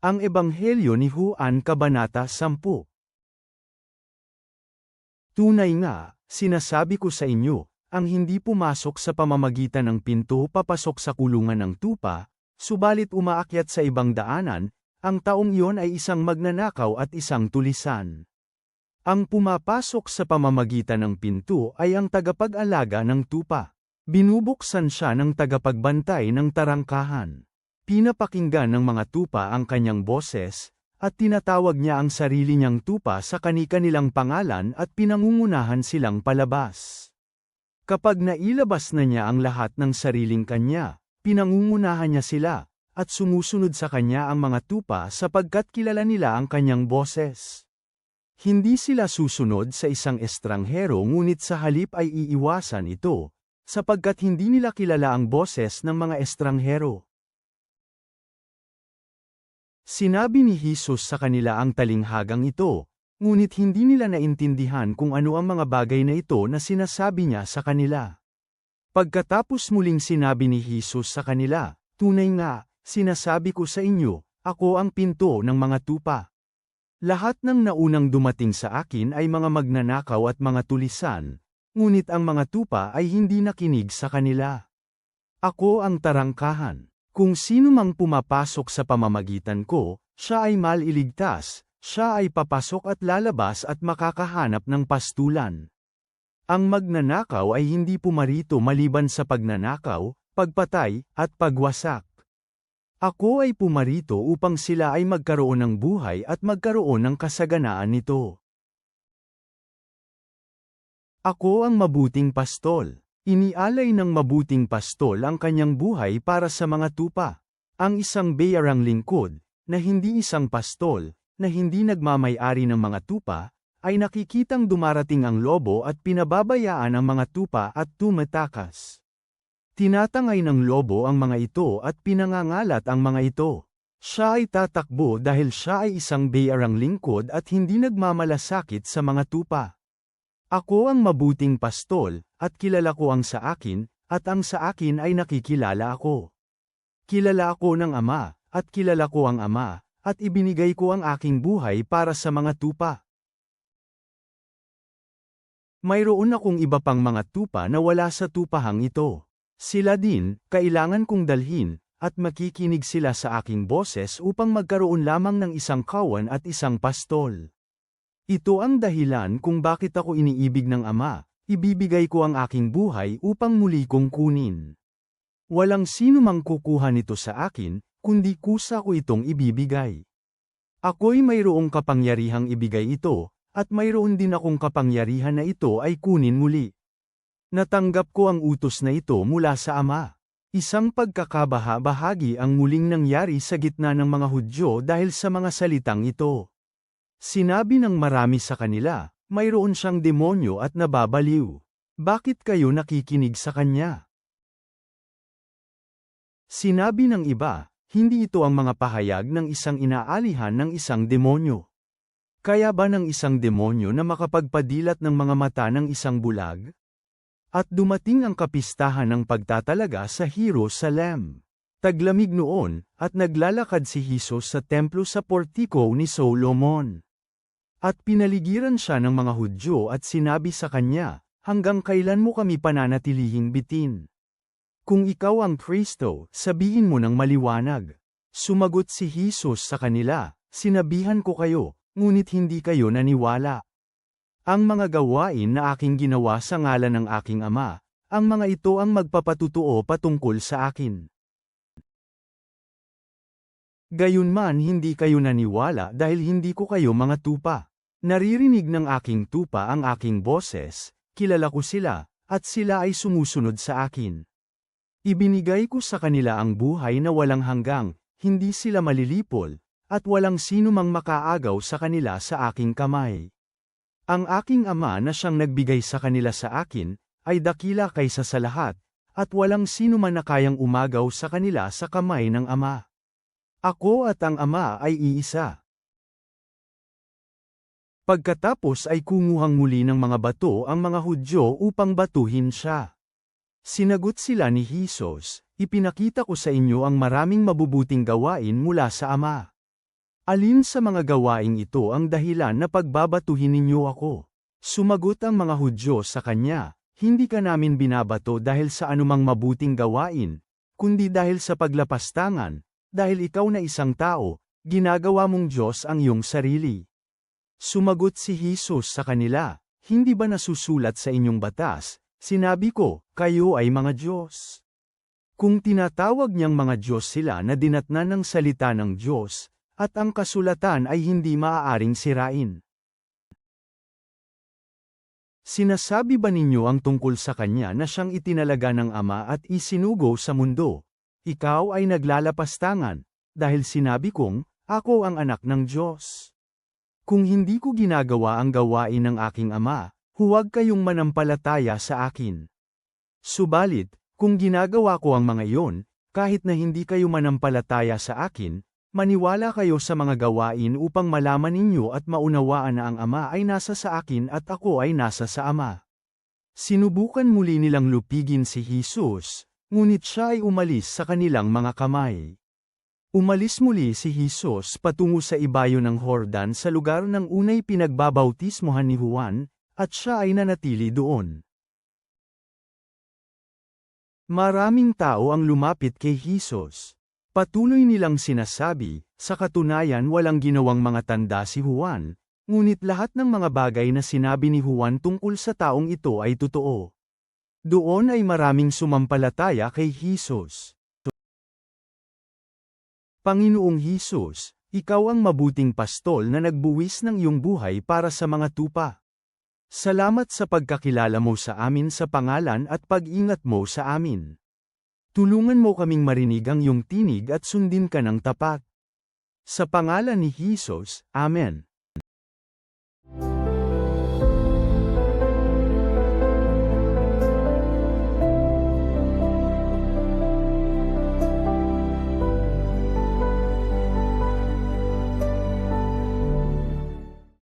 Ang Ebanghelyo ni Juan Kabanata 10. Tunay nga, sinasabi ko sa inyo, ang hindi pumasok sa pamamagitan ng pinto papasok sa kulungan ng tupa, subalit umaakyat sa ibang daanan, ang taong iyon ay isang magnanakaw at isang tulisan. Ang pumapasok sa pamamagitan ng pinto ay ang tagapag-alaga ng tupa. Binubuksan siya ng tagapagbantay ng tarangkahan. Pinapakinggan ng mga tupa ang kanyang boses, at tinatawag niya ang sarili niyang tupa sa kani-kanilang pangalan at pinangungunahan silang palabas. Kapag nailabas na niya ang lahat ng sariling kanya, pinangungunahan niya sila, at sumusunod sa kanya ang mga tupa sapagkat kilala nila ang kanyang boses. Hindi sila susunod sa isang estranghero ngunit sa halip ay iiwasan ito, sapagkat hindi nila kilala ang boses ng mga estranghero. Sinabi ni Jesus sa kanila ang talinghagang ito, ngunit hindi nila naintindihan kung ano ang mga bagay na ito na sinasabi niya sa kanila. Pagkatapos muling sinabi ni Jesus sa kanila, tunay nga, sinasabi ko sa inyo, ako ang pinto ng mga tupa. Lahat ng naunang dumating sa akin ay mga magnanakaw at mga tulisan, ngunit ang mga tupa ay hindi nakinig sa kanila. Ako ang tarangkahan. Kung sino mang pumapasok sa pamamagitan ko, siya ay maliligtas, siya ay papasok at lalabas at makakahanap ng pastulan. Ang magnanakaw ay hindi pumarito maliban sa pagnanakaw, pagpatay, at pagwasak. Ako ay pumarito upang sila ay magkaroon ng buhay at magkaroon ng kasaganaan nito. Ako ang mabuting pastol. Inialay ng mabuting pastol ang kanyang buhay para sa mga tupa. Ang isang bayarang lingkod, na hindi isang pastol, na hindi nagmamay-ari ng mga tupa, ay nakikitang dumarating ang lobo at pinababayaan ang mga tupa at tumatakas. Tinatangay ng lobo ang mga ito at pinangangalat ang mga ito. Siya ay tatakbo dahil siya ay isang bayarang lingkod at hindi nagmamalasakit sa mga tupa. Ako ang mabuting pastol, at kilala ko ang sa akin, at ang sa akin ay nakikilala ako. Kilala ako ng Ama, at kilala ko ang Ama, at ibinigay ko ang aking buhay para sa mga tupa. Mayroon akong iba pang mga tupa na wala sa tupahang ito. Sila din, kailangan kong dalhin, at makikinig sila sa aking boses upang magkaroon lamang ng isang kawan at isang pastol. Ito ang dahilan kung bakit ako iniibig ng Ama, ibibigay ko ang aking buhay upang muli kong kunin. Walang sino mang kukuha nito sa akin, kundi kusa ko itong ibibigay. Ako'y mayroong kapangyarihang ibigay ito, at mayroon din akong kapangyarihan na ito ay kunin muli. Natanggap ko ang utos na ito mula sa Ama. Isang pagkakabaha-bahagi ang muling nangyari sa gitna ng mga Hudyo dahil sa mga salitang ito. Sinabi ng marami sa kanila, mayroon siyang demonyo at nababaliw. Bakit kayo nakikinig sa kanya? Sinabi ng iba, hindi ito ang mga pahayag ng isang inaalihan ng isang demonyo. Kaya ba ng isang demonyo na makapagpadilat ng mga mata ng isang bulag? At dumating ang kapistahan ng pagtatalaga sa Jerusalem. Taglamig noon, at naglalakad si Jesus sa templo sa portiko ni Solomon. At pinaligiran siya ng mga Hudyo at sinabi sa kanya, hanggang kailan mo kami pananatilihing bitin? Kung ikaw ang Kristo, sabihin mo ng maliwanag. Sumagot si Jesus sa kanila, sinabihan ko kayo, ngunit hindi kayo naniwala. Ang mga gawain na aking ginawa sa ngalan ng aking Ama, ang mga ito ang magpapatutuo patungkol sa akin. Gayunman hindi kayo naniwala dahil hindi ko kayo mga tupa. Naririnig ng aking tupa ang aking boses, kilala ko sila, at sila ay sumusunod sa akin. Ibinigay ko sa kanila ang buhay na walang hanggang, hindi sila malilipol, at walang sino mang makaagaw sa kanila sa aking kamay. Ang aking Ama na siyang nagbigay sa kanila sa akin, ay dakila kaysa sa lahat, at walang sino man na kayang umagaw sa kanila sa kamay ng Ama. Ako at ang Ama ay iisa. Pagkatapos ay kumuhang muli ng mga bato ang mga Hudyo upang batuhin siya. Sinagot sila ni Jesus, ipinakita ko sa inyo ang maraming mabubuting gawain mula sa Ama. Alin sa mga gawaing ito ang dahilan na pagbabatuhin ninyo ako? Sumagot ang mga Hudyo sa kanya, hindi ka namin binabato dahil sa anumang mabuting gawain, kundi dahil sa paglapastangan, dahil ikaw na isang tao, ginagawa mong Diyos ang iyong sarili. Sumagot si Jesus sa kanila, hindi ba nasusulat sa inyong batas, sinabi ko, kayo ay mga Diyos. Kung tinatawag niyang mga Diyos sila na dinatnan ng salita ng Diyos, at ang kasulatan ay hindi maaaring sirain. Sinasabi ba ninyo ang tungkol sa kanya na siyang itinalaga ng Ama at isinugo sa mundo? Ikaw ay naglalapastangan, dahil sinabi kong, ako ang anak ng Diyos. Kung hindi ko ginagawa ang gawain ng aking Ama, huwag kayong manampalataya sa akin. Subalit, kung ginagawa ko ang mga iyon, kahit na hindi kayo manampalataya sa akin, maniwala kayo sa mga gawain upang malaman ninyo at maunawaan na ang Ama ay nasa sa akin at ako ay nasa sa Ama. Sinubukan muli nilang lupigin si Jesus, ngunit siya ay umalis sa kanilang mga kamay. Umalis muli si Jesus patungo sa ibayo ng Jordan sa lugar ng unay pinagbabautismohan ni Juan, at siya ay nanatili doon. Maraming tao ang lumapit kay Jesus. Patuloy nilang sinasabi, sa katunayan walang ginawang mga tanda si Juan, ngunit lahat ng mga bagay na sinabi ni Juan tungkol sa taong ito ay totoo. Doon ay maraming sumampalataya kay Jesus. Panginoong Hesus, ikaw ang mabuting pastol na nagbuwis ng iyong buhay para sa mga tupa. Salamat sa pagkakilala mo sa amin sa pangalan at pag-ingat mo sa amin. Tulungan mo kaming marinig ang iyong tinig at sundin ka ng tapat. Sa pangalan ni Hesus, Amen.